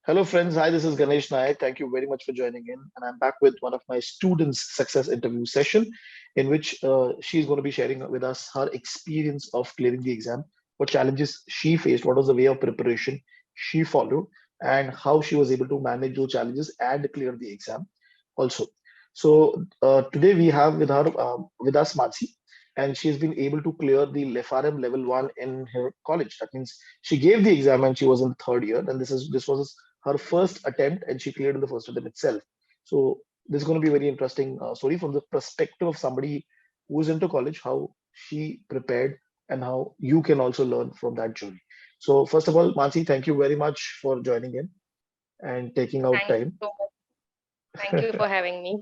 Hello, friends. Hi, this is Ganesh Nayak. Thank you very much for joining in. And I'm back with one of my students' success interview session, in which she's going to be sharing with us her experience of clearing the exam, what challenges she faced, what was the way of preparation she followed, and how she was able to manage those challenges and clear the exam also. So today we have with us Mansi, and she's been able to clear the FRM level 1 in her college. That means she gave the exam and she was in third year, and this was her first attempt, and she cleared in the first attempt itself. So this is going to be a very interesting story from the perspective of somebody who's into college, how she prepared, and how you can also learn from that journey. So first of all, Mansi, thank you very much for joining in and taking out Thank you time. so much. Thank you for having me.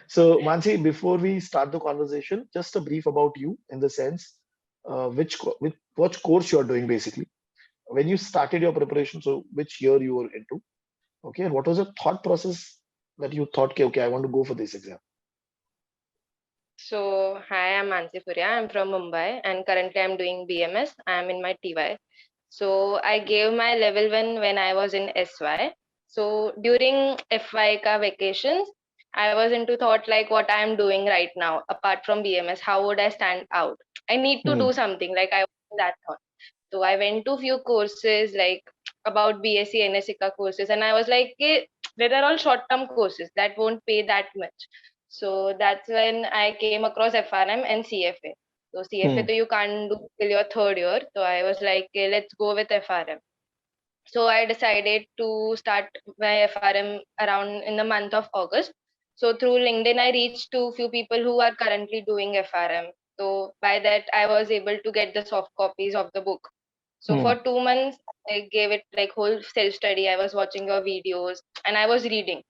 So, Mansi, before we start the conversation, just a brief about you in the sense which course you are doing basically. When you started your preparation, so which year you were into, okay, and what was your thought process that you thought, okay, I want to go for this exam? So, hi, I'm Mansi Furiya. I'm from Mumbai and currently I'm doing BMS. I'm in my TY. So, I gave my level 1 when I was in SY. So, during FY ka vacations, I was into thought like what I'm doing right now, apart from BMS, how would I stand out? I need to do Hmm. something like I was in that thought. So, I went to few courses like about BSc, NSICA courses, and I was like, "Okay, there are all short term courses that won't pay that much." So that's when I came across FRM and CFA. So CFA, Hmm. so you can't do till your third year. So I was like, okay, let's go with FRM. So I decided to start my FRM around in the month of August. So through LinkedIn, I reached to few people who are currently doing FRM. So by that, I was able to get the soft copies of the book. So for Hmm. 2 months, I gave it like whole self study. I was watching your videos and I was reading.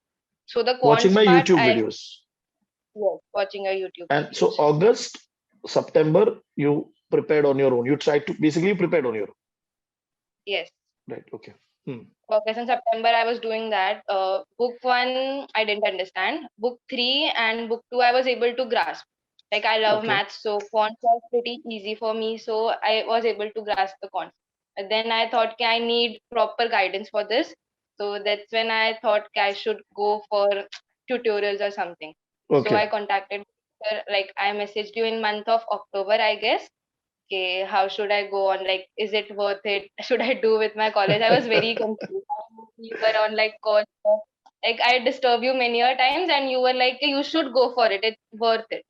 So the Watching quants my part, YouTube I videos. was watching your YouTube And so videos. August, September, you prepared on your own. You tried to basically prepared on your own. Yes. Right. Okay. Hmm. Okay, so in September I was doing that. Book one I didn't understand. Book three and book two I was able to grasp. Like I love Okay. maths, so quant was pretty easy for me. So I was able to grasp the quant. And then I thought, okay, I need proper guidance for this. So that's when I thought, okay, I should go for tutorials or something. So Okay. I contacted her, like I messaged you in month of October, I guess. Okay, how should I go on? Like, is it worth it? Should I do with my college? I was very confused. You were on like call, like I disturbed you many a times, and you were like, you should go for it. It's worth it.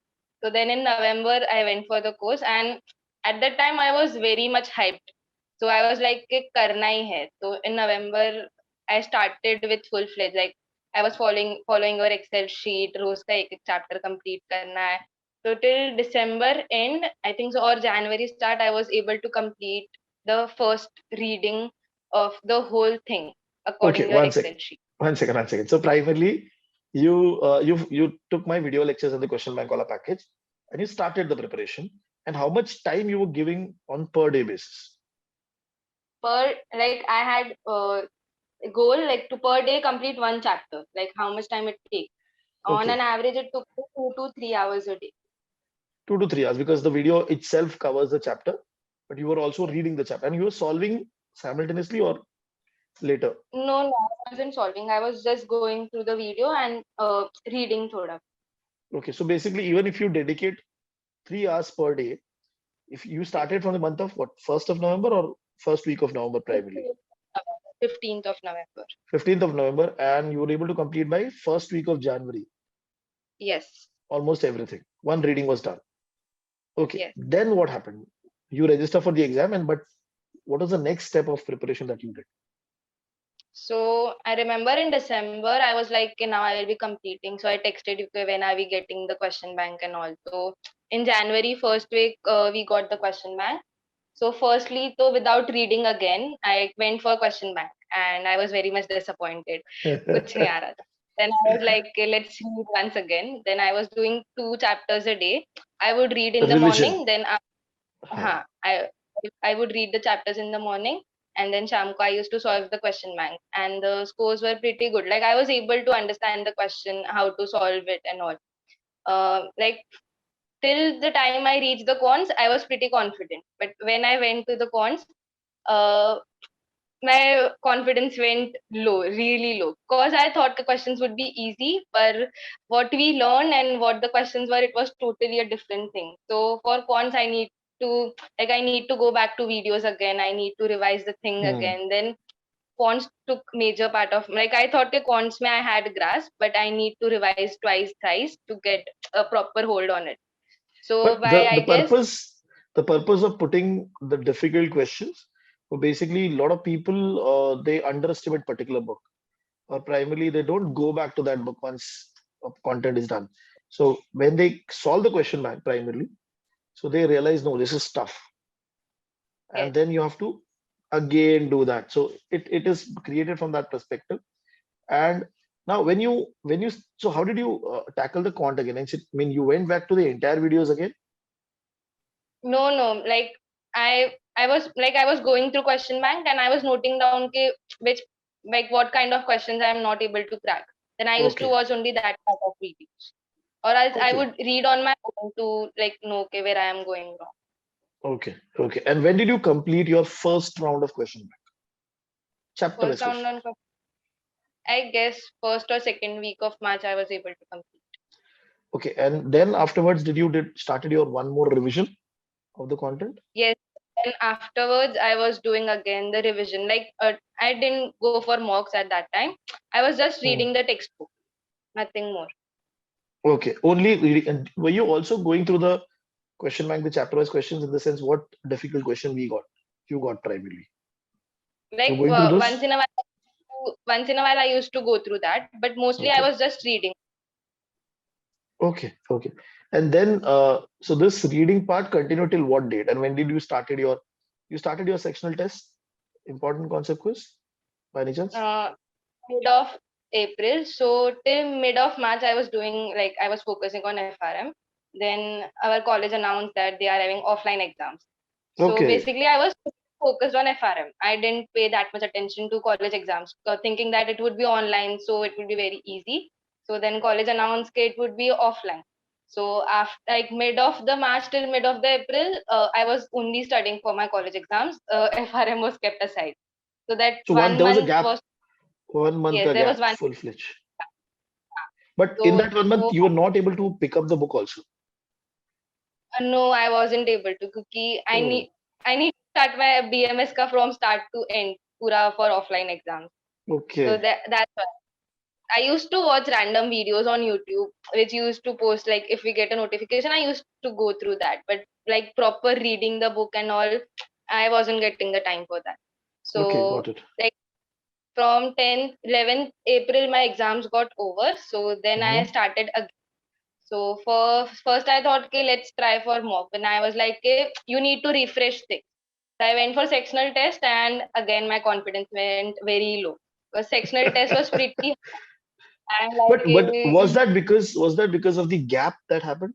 So then in November, I went for the course, and at that time, I was very much hyped. So I was like, "कि करना ही है." So in November, I started with full fledged. Like I was following your Excel sheet. रोज का एक chapter complete करना है. So till December end, I think so, or January start, I was able to complete the first reading of the whole thing according Okay. to your One second. Excel sheet. One second. One second. So primarily, you took my video lectures and the question bank wala package, and you started the preparation. And how much time you were giving on per day basis? Per like I had a goal like to per day complete one chapter. Like how much time it takes. On an Okay. average, it took 2 to 3 hours a day. 2 to 3 hours because the video itself covers the chapter, but you were also Yes. reading the chapter and you were solving simultaneously or later. No, I wasn't solving. I was just going through the video and reading thoda. Okay. So basically, even if you dedicate 3 hours per day, if you Yes. started from the month of what, 1st of November or first week of November primarily? 15th of November. 15th of November, and you were able to complete by first week of January, Yes. almost everything. One reading was done. Okay. Yes. Then what happened? You register for the exam, and but what was the next step of preparation that you did? So I remember in December, I was like, okay, now I will be completing. So I texted you, okay, when are we getting the question bank and all. So in January first week, we got the question bank. So firstly, so without reading again, I went for question bank and I was very much disappointed. Kuch nahi aa raha tha. Then I was like, okay, let's read once again. Then I was doing 2 chapters a day. I would read in the Revision. morning, then Huh. I would read the chapters in the morning, and then Shamko I used to solve the question bank, and the scores were pretty good. Like I was able to understand the question, how to solve it, and all. Like till the time I reached the cons, I was pretty confident. But when I went to the cons, uh, my confidence went low, really low. Because I thought the questions would be easy, but what we learned and what the questions were, it was totally a different thing. So for quants, I need to go back to videos again. I need to revise the thing Hmm. again. Then quants took major part of, like, I thought the quants may I had grasp, but I need to revise twice, thrice to get a proper hold on it. So But by, the I guess, purpose of putting the difficult questions, so basically a lot of people they underestimate particular book, or primarily they don't go back to that book once content is done. So when they solve the question back primarily, so they realize no, this is tough, yes. and then you have to again do that. So it is created from that perspective. And now when you so how did you tackle the quant again? I mean, you went back to the entire videos again? No, no. Like I was going through question bank and I was noting down which, like, what kind of questions I am not able to crack. Then I used to Okay, watch only that type of videos, or else I okay, would read on my own to, like, know, okay, where I am going wrong. okay. And when did you complete your first round of question bank? Chapter First wise round question. on, I guess, first or second week of March I was able to complete. Okay, and then afterwards, did started your one more revision of the content? Yes. And afterwards, I was doing again the revision. Like, I didn't go for mocks at that time. I was just Hmm. reading the textbook, nothing more. Okay, only reading. And were you also going through the question bank, the chapter wise questions, in the sense what difficult question we got? You got primarily. Like, You're going through once those? in a while, I used to go through that, but mostly I Okay, was just reading. okay. And then, so this reading part continued till what date? And when did you started your sectional test? Important concept quiz by any chance? uh, Mid of April. So till mid of March, I was doing, like, I was focusing on FRM. Then our college announced that they are having offline exams. So Okay, basically, I was focused on FRM. I didn't pay that much attention to college exams, thinking that it would be online, so it would be very easy. So then college announced that it would be offline. So after, like, mid of the March till mid of the April, I was only studying for my college exams. FRM was kept aside. So that so one one there was a month gap, was, 1 month yes, ka there was gap, one. full fledged. But in So that 1 month, you were not able to pick up the book also. no, I wasn't able to. Cookie, Oh, I need to start my BMS ka from start to end, pura for offline exams. So okay, that's why. I used to watch random videos on YouTube, which used to post, like, if we get a notification, I used to go through that. But like proper reading the book and all, I wasn't getting the time for that. okay, So got it. like from 10th, 11th April, my exams got over. So then I Mhm. started again. So first I thought, okay, let's try for mock. And I was like, okay, you need to refresh things. So I went for sectional test, and again my confidence went very low. Because sectional test was pretty. I'm like, But was eh, that because of the gap that happened?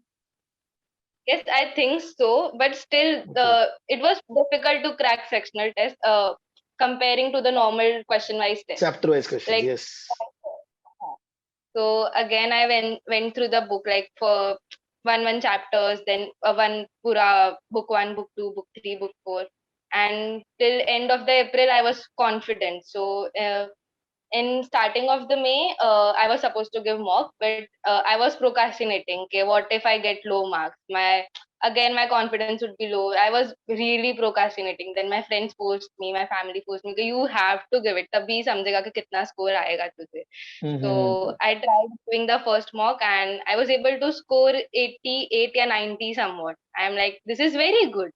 yes, I think so. But still, Okay, it was difficult to crack sectional test. Comparing to the normal question wise test. chapter wise questions. Like, Yes. so again, I went through the book, like, for one chapters, then one pura book one, book two, book three, book four, and till end of the April, I was confident. So in starting of the May, I was supposed to give mock, but I was procrastinating. Okay, what if I get low marks? My confidence would be low. I was really procrastinating. Then my friends forced me, my family forced me, "Okay, you have to give it. तभी समझेगा कि कितना score आएगा तुझे." So Mm-hmm. I tried doing the first mock and I was able to score 88 or 90 somewhat. I'm like, this is very good.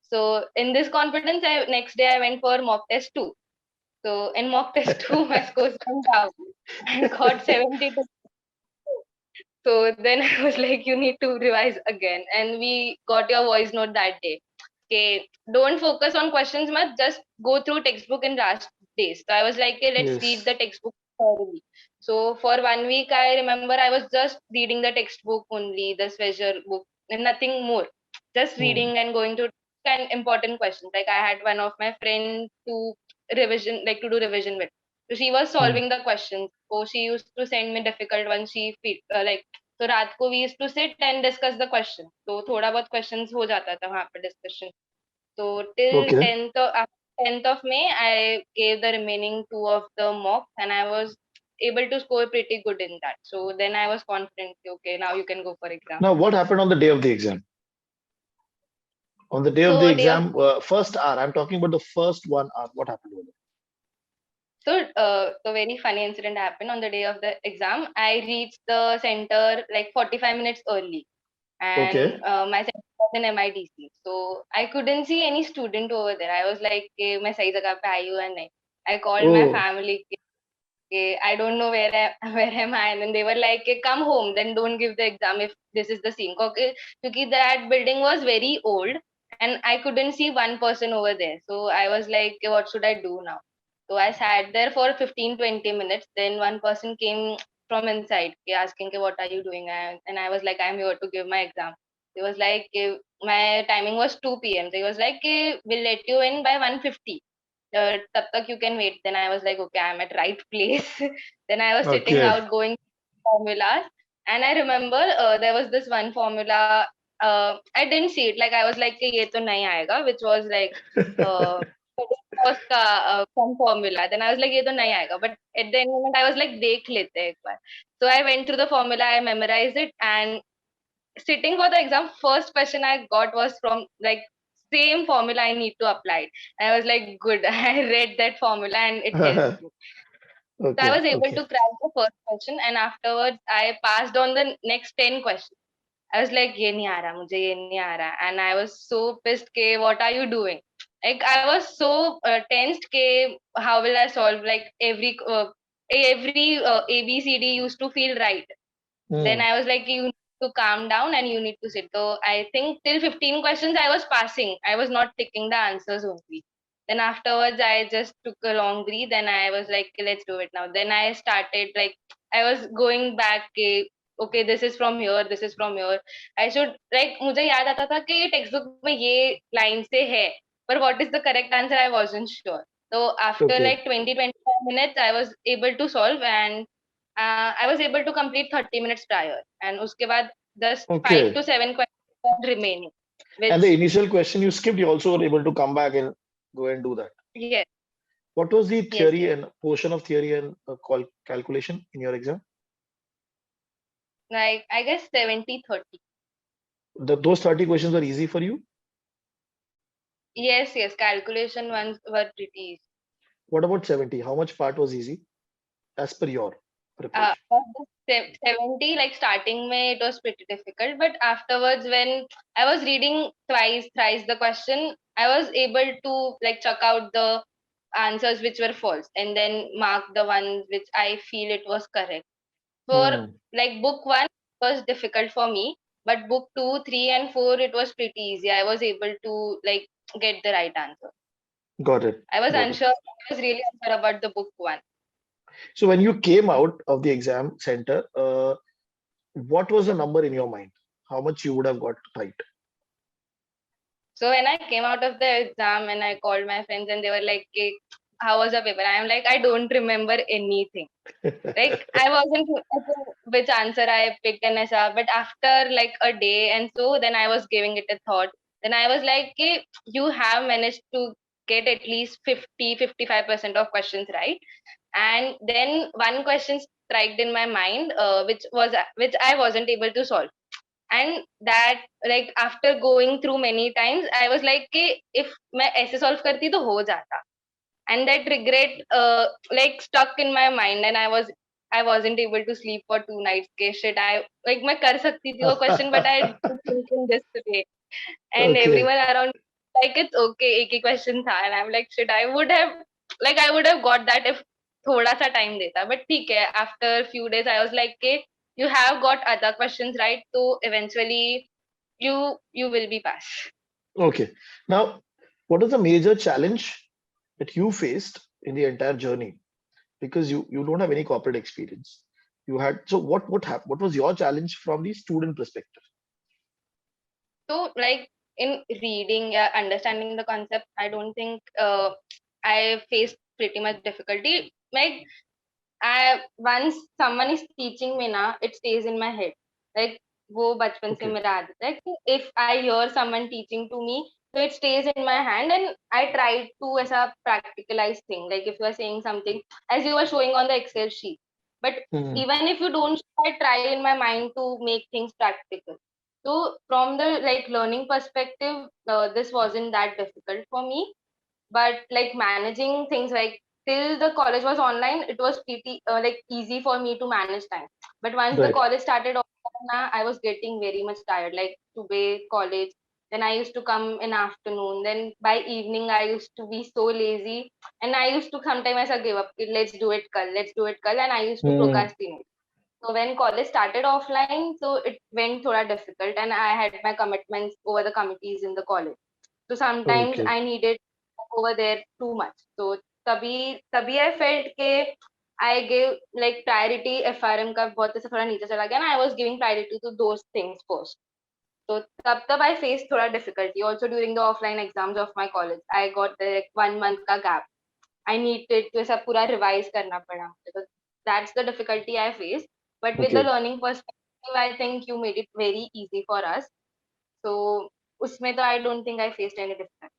So in this confidence, next day I went for mock test two. So in mock test two, my scores went down. I got 72. So then I was like, you need to revise again. And we got your voice note that day. Okay, don't focus on questions much, just go through textbook in last days. So I was like, okay, let's read Yes. the textbook thoroughly. So for 1 week, I remember I was just reading the textbook only, the Svezer book, and nothing more. Just Mm. reading and going through and important questions. Like, I had one of my friend to revision, like, to do revision with. So she was Mm. solving the questions. So she used to send me difficult ones. Like, तो रात को we used to sit and discuss the question. तो थोड़ा बहुत questions हो जाता था वहाँ पे discussion. So till Okay. 10th, 10th of May, I gave the remaining two of the mocks, and I was able to score pretty good in that. So then I was confident, okay, now you can go for exam. Now, what happened on the day of the exam? On the day of the So day of exam, first hour, I'm talking about the first 1 hour. What happened over so very funny incident happened on the day of the exam. I reached the center like 45 minutes early, there? and Okay. my center was in MIDC. So I couldn't see any student over there. I was like, "Okay, मैं सही जगह पे आई हूँ या नहीं?" I called my Oh, family. Okay, I don't know where am I, and then they were like, "Okay, come home, then don't give the exam if this is the scene." Okay, because that building was very old, and I couldn't see one person over there. So I was like, "Okay, what should I do now?" So I sat there for 15-20 minutes. Then one person came from inside, okay, asking, okay, "What are you doing?" And I was like, "I'm here to give my exam." He was like, okay, my timing was 2 p.m. So he was like, okay, "We'll let you in by 1:50. Tab tak you can wait." Then I was like, okay, I'm at right place. Then I was sitting okay. out going formulas, and I remember there was this one formula. I didn't see it. Like I was like, "कि ये तो नहीं आएगा," which was like uh, cost का some formula. Then I was like, "ये तो नहीं आएगा." But at the end moment, I was like, "देख लेते हैं एक बार." So I went through the formula, I memorized it, and sitting for the exam, first question I got was from like same formula I need to apply it. I was like, good. I read that formula and it helped me. So I Okay, was able okay. to crack the first question, and afterwards I passed on the next 10 questions. I was like, ये नहीं आ रहा मुझे, ये नहीं आ रहा, and I was so pissed के what are you doing? Like I was so tensed के how will I solve like every ABCD used to feel right. Then Hmm. I was like, you need to calm down and you need to sit. So I think till 15 questions I was passing. I was not ticking the answers only. Then afterwards I just took a long breath and I was like, let's do it now. Then I started like I was going back. Okay, this is from here, this is from here. I should like मुझे याद आता था कि ये textbook में ये line से है. But what is the correct answer? I wasn't sure. So after Okay, like 20-25 minutes, I was able to solve, and I was able to complete 30 minutes prior, and uske baad just five okay. to seven questions were remaining, And which the initial question you skipped, you also were able to come back and go and do that. yes, What was the yes, theory yes, and portion of theory and calculation in your exam? like I guess 70-30. Those 30 questions were easy for you. Yes, yes, calculation ones were pretty easy. What about 70? How much part was easy as per your preparation? Of the 70, like starting May, it was pretty difficult, but afterwards, when I was reading twice, thrice the question, I was able to like check out the answers which were false and then mark the ones which I feel it was correct. For Hmm. like book one was difficult for me, but book two, three, and four it was pretty easy. I was able to like get the right answer. Got it. I was Got it. unsure. I was really unsure about the book one. So when you came out of the exam center, what was the number in your mind? How much you would have got right? So when I came out of the exam and I called my friends and they were like, "Okay, how was the paper?" I am like, I don't remember anything. Like I wasn't sure which answer I picked and I but after like a day and so then I was giving it a thought. Then I was like, okay, you have managed to get at least 50-55% of questions right. And then one question struck in my mind, which I wasn't able to solve. And that like after going through many times, I was like, कि if मैं ऐसे solve करती तो हो जाता. And that regret like stuck in my mind, and I wasn't able to sleep for 2 nights. के shit, I like मैं कर सकती थी वो question, but I didn't think in this way. And Okay. everyone around like it's okay, एक ही question था, and I'm like shit, I would have got that if थोड़ा सा time देता. But ठीक है, after few days I was like कि you have got other questions right, so eventually you will be pass. Okay. Now, what is the major challenge that you faced in the entire journey? Because you don't have any corporate experience. You had, so what happened? What was your challenge from the student perspective? So, like in reading, understanding the concept, I don't think I faced pretty much difficulty. Like, I once someone is teaching me na, it stays in my head. Like, वो बचपन से Okay. मेरा आदत है कि if I hear someone teaching to me, So it stays in my hand, and I try to as a practicalize thing. Like if you are saying something, as you were showing on the Excel sheet, but Hmm. even if you don't, I try in my mind to make things practical. So from the like learning perspective, this wasn't that difficult for me. But like managing things, like till the college was online, it was pretty like easy for me to manage time. But once the Right. college started offline, I was getting very much tired, like to be college, then I used to come in afternoon, then by evening I used to be so lazy, and I used to sometimes I give up, let's do it kal, let's do it kal, and I used to Hmm. procrastinate. So when college started offline, so it went thoda difficult, and I had my commitments over the committees in the college. So sometimes Okay. I needed over there too much. So तभी I felt कि I gave like priority FRM का बहुत ऐसा थोड़ा नीचे चला गया ना, I was giving priority to those things first. So तब I faced थोड़ा difficulty also during the offline exams of my college. I got like 1 month का gap. I needed to ऐसा पूरा revise करना पड़ा. So that's the difficulty I faced. But with the Okay. learning perspective, I think you made it very easy for us. So उसमें तो I don't think I faced any difficulty.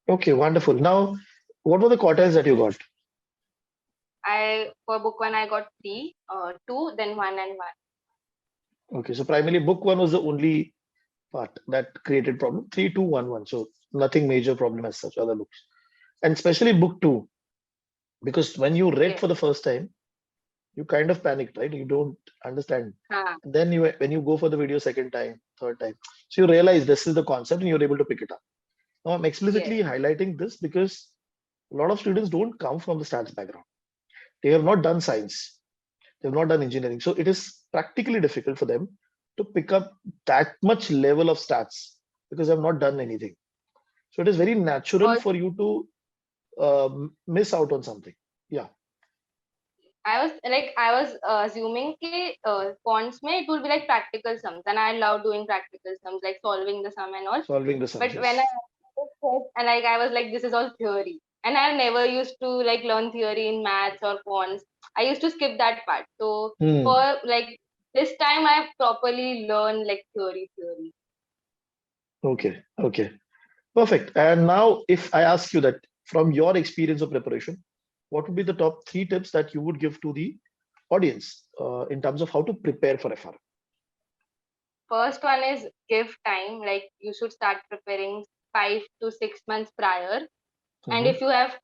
Okay. Wonderful. Now, what were the quartiles that you got? I for book one I got three, two, then one and one. Okay. So primarily book one was the only part that created problem. 3, 2, 1, 1. So nothing major problem as such, other books. And especially book two, because when you read Yes. for the first time, you kind of panicked, right? You don't understand. हाँ. Then when you go for the video second time, third time, so you realize this is the concept and you're able to pick it up. Now I'm Yes. explicitly highlighting this because a lot of students don't come from the stats background. They have not done science. They have not done engineering. So it is practically difficult for them to pick up that much level of stats because they have not done anything. So it is very natural Also, for you to miss out on something. Yeah, I was assuming कि quants में it would be like practical sums, and I love doing practical sums like solving the sum and all. solving the But sums. when I Yes. and like I was like this is all theory, and I never used to like learn theory in maths or quants. I used to skip that part. So for Hmm. like this time I properly learned like theory. Okay. Okay. Perfect. And now, if I ask you that from your experience of preparation, what would be the top 3 tips that you would give to the audience in terms of how to prepare for FR? First one is give time. Like you should start preparing 5 to 6 months prior. And Mhm. if you have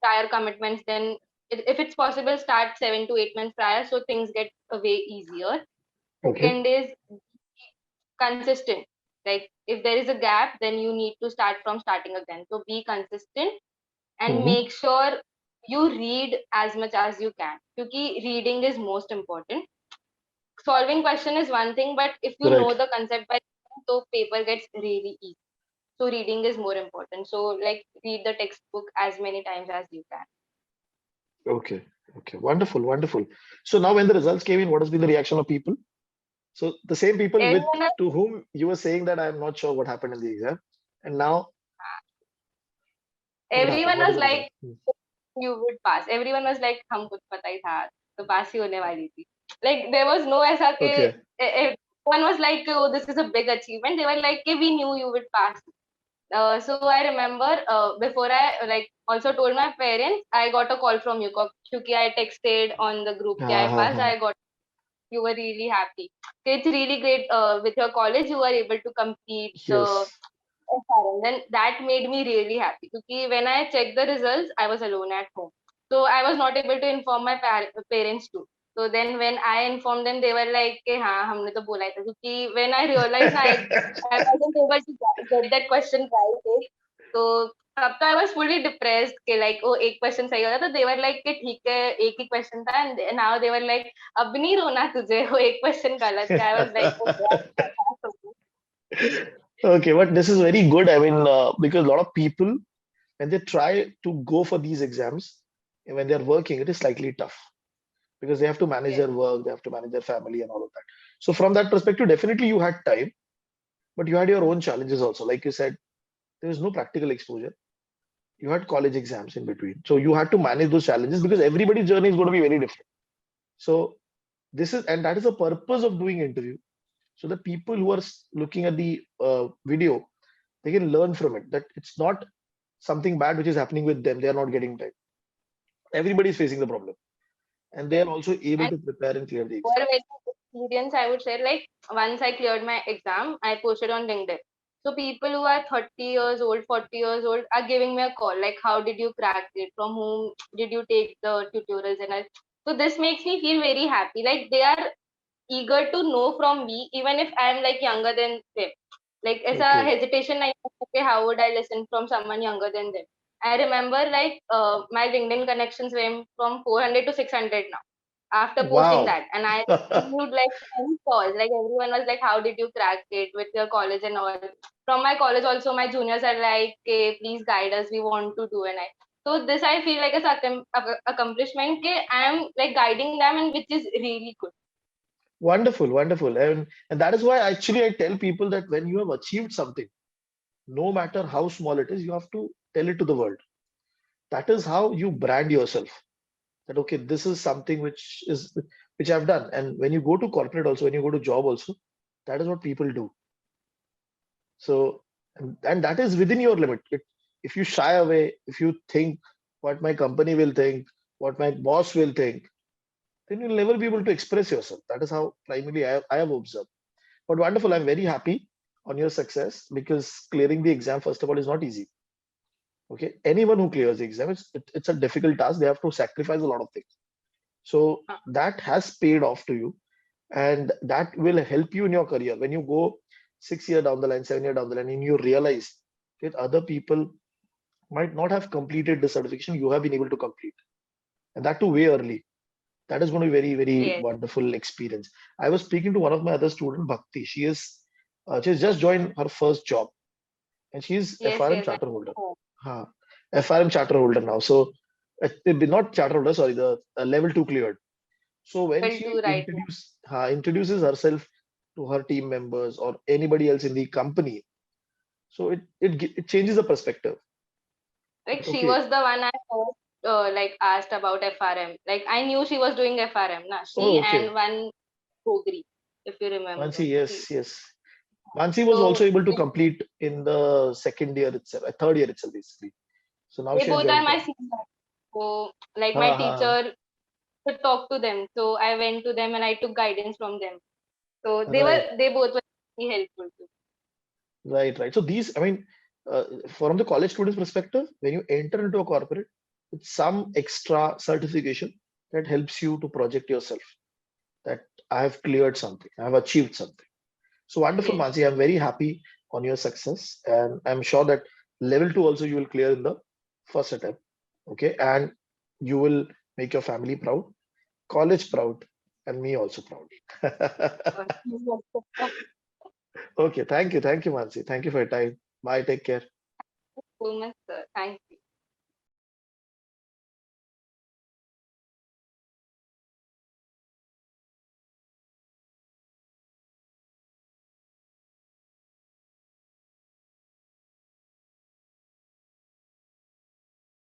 prior commitments, then if it's possible, start 7 to 8 months prior so things get way easier. Okay. Second is consistent. Like if there is a gap, then you need to start from starting again. So be consistent and Mhm. make sure you read as much as you can. Because reading is most important. Solving question is one thing, but if you know Right. the concept by then, so paper gets really easy. So reading is more important. So like read the textbook as many times as you can. Okay. Okay. Wonderful. Wonderful. So now, when the results came in, what has been the reaction of people? So the same people with Everyone, to whom you were saying that I'm not sure what happened in the exam, and now what happened? everyone What is was the result? like you would pass. Everyone was like हम कुछ पता ही था तो pass ही होने वाली थी. Like there was no ऐसा कि Okay. everyone was like oh this is a big achievement. They were like कि we knew you would pass. So I remember before I like also told my parents I got a call from you क्योंकि I texted on the group कि Ha, I ha, passed. ha. I got you were really happy. It's really great with your college you were able to complete the Yes. FRM. Then that made me really happy because when I checked the results, I was alone at home. So I was not able to inform my parents too. So then when I informed them, they were like, "के हाँ हमने तो बोला ही था." क्योंकि when I realized ना I wasn't able to get that question right. So तब तो I was fully depressed कि like oh एक question सही होता तो they were like कि ठीक है एक ही question था and now they were like अब नहीं रोना तुझे वो एक question गलत है. I was like okay. Okay, but this is very good. I mean, because a lot of people, when they try to go for these exams, and when they're working, it is slightly tough because they have to manage Yes. their work, they have to manage their family, and all of that. So, from that perspective, definitely you had time, but you had your own challenges also. Like you said, there is no practical exposure. You had college exams in between. So, you had to manage those challenges because everybody's journey is going to be very different. So, this is, and that is the purpose of doing interview. So, the people who are looking at the video, They can learn from it, that it's not something bad which is happening with them. They are not getting time. Everybody is facing the problem, and they Yes. are also able And to prepare and clear the for exam. a very good experience, I would say, like once I cleared my exam, I posted on LinkedIn. So people who are 30 years old, 40 years old are giving me a call, like how did you crack it? From whom did you take the tutorials and all? So this makes me feel very happy. Like they are eager to know from me, even if I'm like younger than them. Like it's a Okay. hesitation, like okay, how would I listen from someone younger than them? I remember like my LinkedIn connections went from 400 to 600 now after posting Wow. that, and I received like many calls. Like everyone was like, "How did you crack it with your college and all?" From my college, also my juniors are like, "Okay, please guide us. We want to do." And I so this I feel like a accomplishment. Okay, I am like guiding them, and which is really good. Wonderful, wonderful. And that is why actually I tell people that when you have achieved something, no matter how small it is, you have to tell it to the world. That is how you brand yourself. That okay, this is something which I've done. And when you go to corporate also, when you go to job also, that is what people do. So and that is within your limit. If you shy away, if you think what my company will think, what my boss will think, then you'll never be able to express yourself. That is how primarily I have observed. But wonderful, I'm very happy on your success, because clearing the exam, first of all, is not easy. Okay, anyone who clears the exam, it's a difficult task. They have to sacrifice a lot of things. So Uh, that has paid off to you, and that will help you in your career. When you go 6 year down the line, 7 year down the line, and you realize that other people might not have completed the certification you have been able to complete, and that too way early. That is going to be very, very yes, wonderful experience. I was speaking to one of my other student, Bhakti. She's just joined her first job, and she's yes, FRM yes. charter holder. Huh. FRM charter holder now. So not charter holder, sorry, the level two cleared. So when Level she two right now. introduces herself to her team members or anybody else in the company, so it changes the perspective. Like That, she okay, was the one I first like asked about FRM. Like I knew she was doing FRM. Na she oh, and okay, one Gogri, if you remember. Mansi, She, yes, yes. Mansi was also so able to complete in the second year itself, third year itself, basically. So now they she has both are joined my corporate. seniors. So like my Ha, ha, teacher to talk to them. So I went to them and I took guidance from them. So right, they both were very helpful too. right. So these, I mean, from the college students' perspective, when you enter into a corporate, it's some extra certification that helps you to project yourself. That I have cleared something, I have achieved something. So wonderful, Yes. Mansi. I'm very happy on your success, and I'm sure that level two also you will clear in the first attempt. Okay, and you will make your family proud, college proud, and me also proud. Okay, thank you, Mansi. Thank you for your time. Bye. Take care. So much, sir. Thank you.